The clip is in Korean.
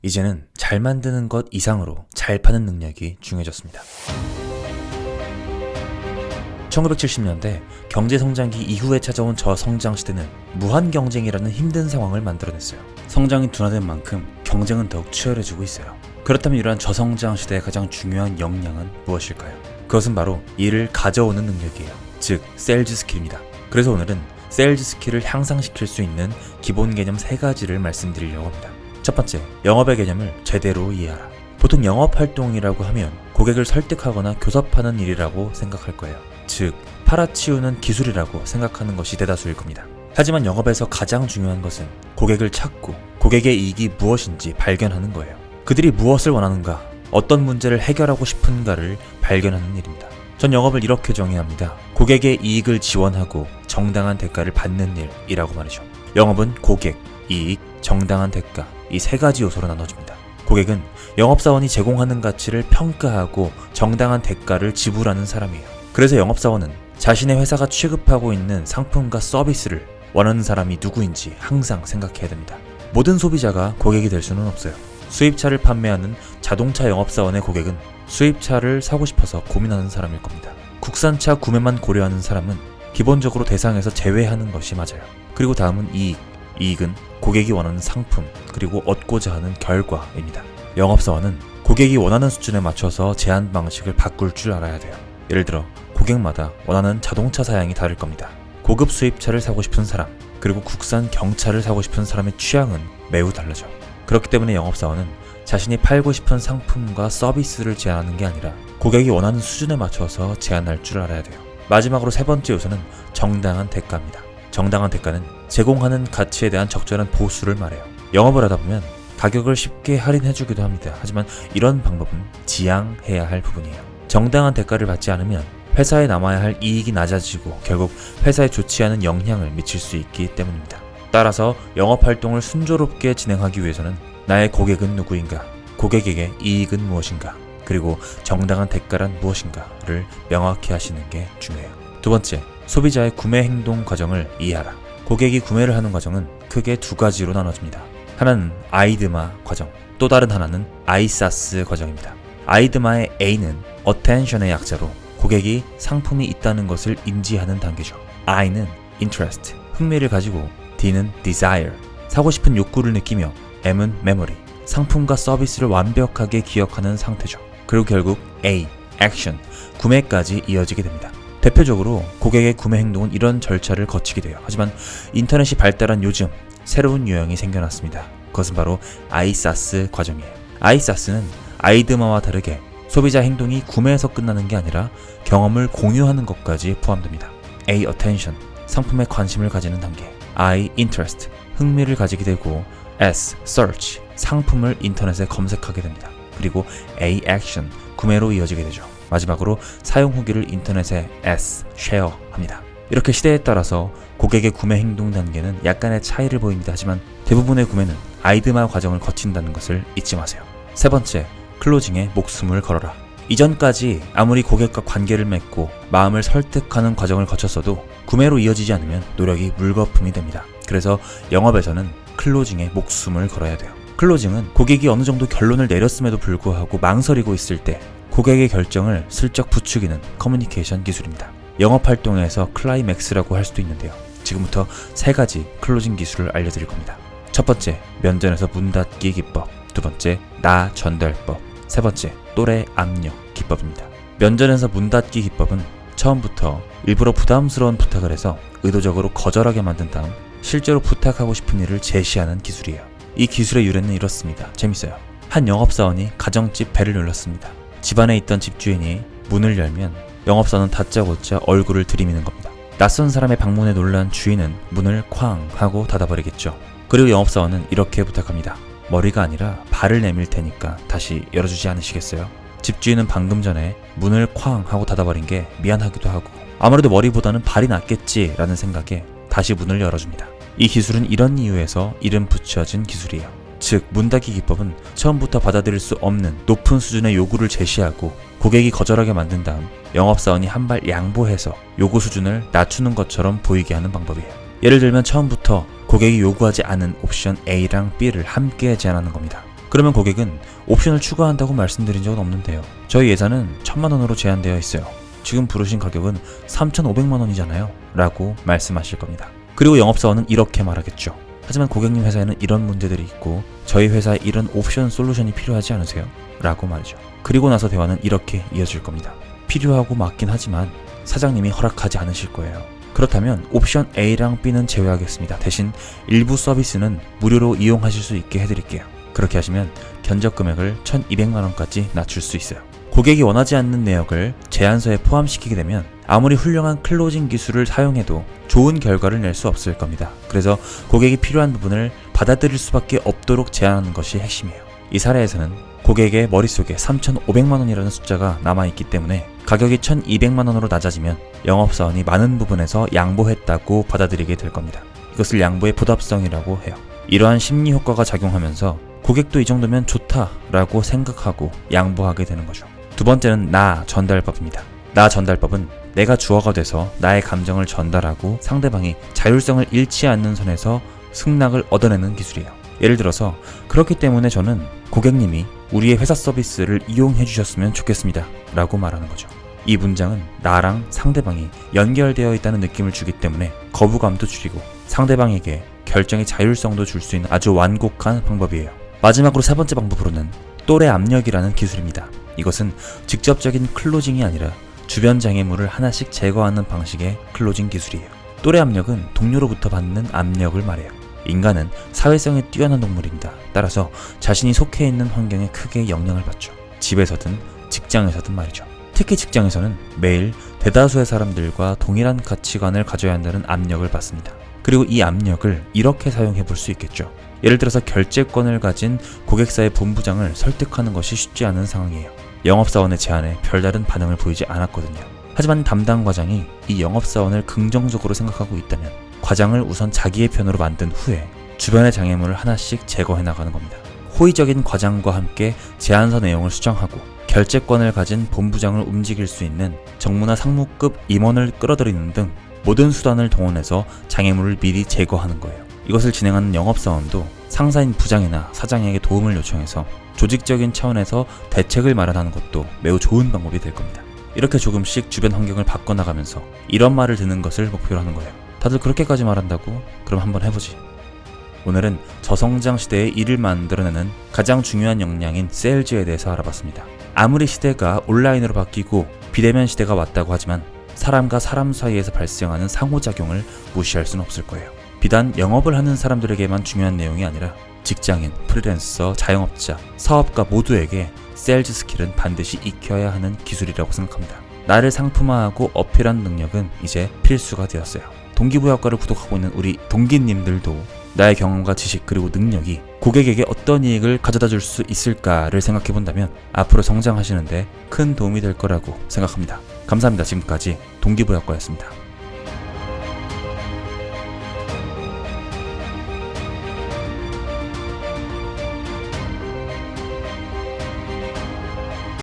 이제는 잘 만드는 것 이상으로 잘 파는 능력이 중요해졌습니다. 1970년대 경제성장기 이후에 찾아온 저성장 시대는 무한 경쟁이라는 힘든 상황을 만들어냈어요. 성장이 둔화된 만큼 경쟁은 더욱 치열해지고 있어요. 그렇다면 이러한 저성장 시대의 가장 중요한 역량은 무엇일까요? 그것은 바로 이를 가져오는 능력이에요. 즉, 세일즈 스킬입니다. 그래서 오늘은 세일즈 스킬을 향상시킬 수 있는 기본 개념 3가지를 말씀드리려고 합니다. 첫 번째, 영업의 개념을 제대로 이해하라. 보통 영업활동이라고 하면 고객을 설득하거나 교섭하는 일이라고 생각할 거예요. 즉, 팔아치우는 기술이라고 생각하는 것이 대다수일 겁니다. 하지만 영업에서 가장 중요한 것은 고객을 찾고 고객의 이익이 무엇인지 발견하는 거예요. 그들이 무엇을 원하는가, 어떤 문제를 해결하고 싶은가를 발견하는 일입니다. 전 영업을 이렇게 정의합니다. 고객의 이익을 지원하고 정당한 대가를 받는 일이라고 말이죠. 영업은 고객, 이익, 정당한 대가, 이 3가지 요소로 나눠집니다. 고객은 영업사원이 제공하는 가치를 평가하고 정당한 대가를 지불하는 사람이에요. 그래서 영업사원은 자신의 회사가 취급하고 있는 상품과 서비스를 원하는 사람이 누구인지 항상 생각해야 됩니다. 모든 소비자가 고객이 될 수는 없어요. 수입차를 판매하는 자동차 영업사원의 고객은 수입차를 사고 싶어서 고민하는 사람일 겁니다. 국산차 구매만 고려하는 사람은 기본적으로 대상에서 제외하는 것이 맞아요. 그리고 다음은 이익. 이익은 고객이 원하는 상품, 그리고 얻고자 하는 결과입니다. 영업사원은 고객이 원하는 수준에 맞춰서 제한 방식을 바꿀 줄 알아야 돼요. 예를 들어 고객마다 원하는 자동차 사양이 다를 겁니다. 고급 수입차를 사고 싶은 사람, 그리고 국산 경차를 사고 싶은 사람의 취향은 매우 달라져. 그렇기 때문에 영업사원은 자신이 팔고 싶은 상품과 서비스를 제한하는 게 아니라 고객이 원하는 수준에 맞춰서 제한할 줄 알아야 돼요. 마지막으로 3번째 요소는 정당한 대가입니다. 정당한 대가는 제공하는 가치에 대한 적절한 보수를 말해요. 영업을 하다 보면 가격을 쉽게 할인해주기도 합니다. 하지만 이런 방법은 지양해야 할 부분이에요. 정당한 대가를 받지 않으면 회사에 남아야 할 이익이 낮아지고 결국 회사에 좋지 않은 영향을 미칠 수 있기 때문입니다. 따라서 영업활동을 순조롭게 진행하기 위해서는 나의 고객은 누구인가, 고객에게 이익은 무엇인가, 그리고 정당한 대가란 무엇인가를 명확히 하시는 게 중요해요. 두 번째, 소비자의 구매 행동 과정을 이해하라. 고객이 구매를 하는 과정은 크게 2가지로 나눠집니다. 하나는 아이드마 과정, 또 다른 하나는 아이사스 과정입니다. 아이드마의 A는 attention의 약자로 고객이 상품이 있다는 것을 인지하는 단계죠. I는 interest, 흥미를 가지고, D는 desire, 사고 싶은 욕구를 느끼며, M은 memory, 상품과 서비스를 완벽하게 기억하는 상태죠. 그리고 결국 A, action, 구매까지 이어지게 됩니다. 대표적으로 고객의 구매 행동은 이런 절차를 거치게 돼요. 하지만 인터넷이 발달한 요즘 새로운 유형이 생겨났습니다. 그것은 바로 아이사스 과정이에요. 아이사스는 아이드마와 다르게 소비자 행동이 구매에서 끝나는 게 아니라 경험을 공유하는 것까지 포함됩니다. A, attention, 상품에 관심을 가지는 단계. I, interest, 흥미를 가지게 되고, S, search, 상품을 인터넷에 검색하게 됩니다. 그리고 A, action, 구매로 이어지게 되죠. 마지막으로 사용 후기를 인터넷에 S, share 합니다. 이렇게 시대에 따라서 고객의 구매 행동 단계는 약간의 차이를 보입니다. 하지만 대부분의 구매는 아이드마 과정을 거친다는 것을 잊지 마세요. 3번째, 클로징에 목숨을 걸어라. 이전까지 아무리 고객과 관계를 맺고 마음을 설득하는 과정을 거쳤어도 구매로 이어지지 않으면 노력이 물거품이 됩니다. 그래서 영업에서는 클로징에 목숨을 걸어야 돼요. 클로징은 고객이 어느 정도 결론을 내렸음에도 불구하고 망설이고 있을 때 고객의 결정을 슬쩍 부추기는 커뮤니케이션 기술입니다. 영업활동에서 클라이맥스라고 할 수도 있는데요. 지금부터 3가지 클로징 기술을 알려드릴 겁니다. 첫 번째, 면전에서 문 닫기 기법. 두 번째, 나 전달법. 3번째, 또래 압력 기법입니다. 면전에서 문 닫기 기법은 처음부터 일부러 부담스러운 부탁을 해서 의도적으로 거절하게 만든 다음 실제로 부탁하고 싶은 일을 제시하는 기술이에요. 이 기술의 유래는 이렇습니다. 재밌어요. 한 영업사원이 가정집 벨을 눌렀습니다. 집안에 있던 집주인이 문을 열면 영업사원은 다짜고짜 얼굴을 들이미는 겁니다. 낯선 사람의 방문에 놀란 주인은 문을 쾅 하고 닫아버리겠죠. 그리고 영업사원은 이렇게 부탁합니다. 머리가 아니라 발을 내밀 테니까 다시 열어주지 않으시겠어요? 집주인은 방금 전에 문을 쾅 하고 닫아버린 게 미안하기도 하고 아무래도 머리보다는 발이 낫겠지 라는 생각에 다시 문을 열어줍니다. 이 기술은 이런 이유에서 이름 붙여진 기술이에요. 즉, 문 닫기 기법은 처음부터 받아들일 수 없는 높은 수준의 요구를 제시하고 고객이 거절하게 만든 다음 영업사원이 한 발 양보해서 요구 수준을 낮추는 것처럼 보이게 하는 방법이에요. 예를 들면 처음부터 고객이 요구하지 않은 옵션 A랑 B를 함께 제안하는 겁니다. 그러면 고객은 옵션을 추가한다고 말씀드린 적은 없는데요. 저희 예산은 1000만 원으로 제한되어 있어요. 지금 부르신 가격은 3,500만 원이잖아요. 라고 말씀하실 겁니다. 그리고 영업사원은 이렇게 말하겠죠. 하지만 고객님 회사에는 이런 문제들이 있고 저희 회사에 이런 옵션 솔루션이 필요하지 않으세요? 라고 말이죠. 그리고 나서 대화는 이렇게 이어질 겁니다. 필요하고 맞긴 하지만 사장님이 허락하지 않으실 거예요. 그렇다면 옵션 A랑 B는 제외하겠습니다. 대신 일부 서비스는 무료로 이용하실 수 있게 해드릴게요. 그렇게 하시면 견적 금액을 1,200만 원까지 낮출 수 있어요. 고객이 원하지 않는 내역을 제안서에 포함시키게 되면 아무리 훌륭한 클로징 기술을 사용해도 좋은 결과를 낼 수 없을 겁니다. 그래서 고객이 필요한 부분을 받아들일 수밖에 없도록 제안하는 것이 핵심이에요. 이 사례에서는 고객의 머릿속에 3,500만 원이라는 숫자가 남아있기 때문에 가격이 1,200만 원으로 낮아지면 영업사원이 많은 부분에서 양보했다고 받아들이게 될 겁니다. 이것을 양보의 보답성이라고 해요. 이러한 심리 효과가 작용하면서 고객도 이 정도면 좋다라고 생각하고 양보하게 되는 거죠. 두 번째는 나 전달법입니다. 나 전달법은 내가 주어가 돼서 나의 감정을 전달하고 상대방이 자율성을 잃지 않는 선에서 승낙을 얻어내는 기술이에요. 예를 들어서 그렇기 때문에 저는 고객님이 우리의 회사 서비스를 이용해 주셨으면 좋겠습니다 라고 말하는 거죠. 이 문장은 나랑 상대방이 연결되어 있다는 느낌을 주기 때문에 거부감도 줄이고 상대방에게 결정의 자율성도 줄 수 있는 아주 완곡한 방법이에요. 마지막으로 세 번째 방법으로는 또래 압력이라는 기술입니다. 이것은 직접적인 클로징이 아니라 주변 장애물을 하나씩 제거하는 방식의 클로징 기술이에요. 또래 압력은 동료로부터 받는 압력을 말해요. 인간은 사회성에 뛰어난 동물입니다. 따라서 자신이 속해 있는 환경에 크게 영향을 받죠. 집에서든 직장에서든 말이죠. 특히 직장에서는 매일 대다수의 사람들과 동일한 가치관을 가져야 한다는 압력을 받습니다. 그리고 이 압력을 이렇게 사용해 볼 수 있겠죠. 예를 들어서 결제권을 가진 고객사의 본부장을 설득하는 것이 쉽지 않은 상황이에요. 영업사원의 제안에 별다른 반응을 보이지 않았거든요. 하지만 담당 과장이 이 영업사원을 긍정적으로 생각하고 있다면 과장을 우선 자기의 편으로 만든 후에 주변의 장애물을 하나씩 제거해 나가는 겁니다. 호의적인 과장과 함께 제안서 내용을 수정하고 결제권을 가진 본부장을 움직일 수 있는 정무나 상무급 임원을 끌어들이는 등 모든 수단을 동원해서 장애물을 미리 제거하는 거예요. 이것을 진행하는 영업사원도 상사인 부장이나 사장에게 도움을 요청해서 조직적인 차원에서 대책을 마련하는 것도 매우 좋은 방법이 될 겁니다. 이렇게 조금씩 주변 환경을 바꿔나가면서 이런 말을 듣는 것을 목표로 하는 거예요. 다들 그렇게까지 말한다고? 그럼 한번 해보지. 오늘은 저성장 시대의 일을 만들어내는 가장 중요한 역량인 세일즈에 대해서 알아봤습니다. 아무리 시대가 온라인으로 바뀌고 비대면 시대가 왔다고 하지만 사람과 사람 사이에서 발생하는 상호작용을 무시할 수는 없을 거예요. 비단 영업을 하는 사람들에게만 중요한 내용이 아니라 직장인, 프리랜서, 자영업자, 사업가 모두에게 세일즈 스킬은 반드시 익혀야 하는 기술이라고 생각합니다. 나를 상품화하고 어필한 능력은 이제 필수가 되었어요. 동기부여학과를 구독하고 있는 우리 동기님들도 나의 경험과 지식 그리고 능력이 고객에게 어떤 이익을 가져다 줄 수 있을까를 생각해 본다면 앞으로 성장하시는데 큰 도움이 될 거라고 생각합니다. 감사합니다. 지금까지 동기부여학과였습니다.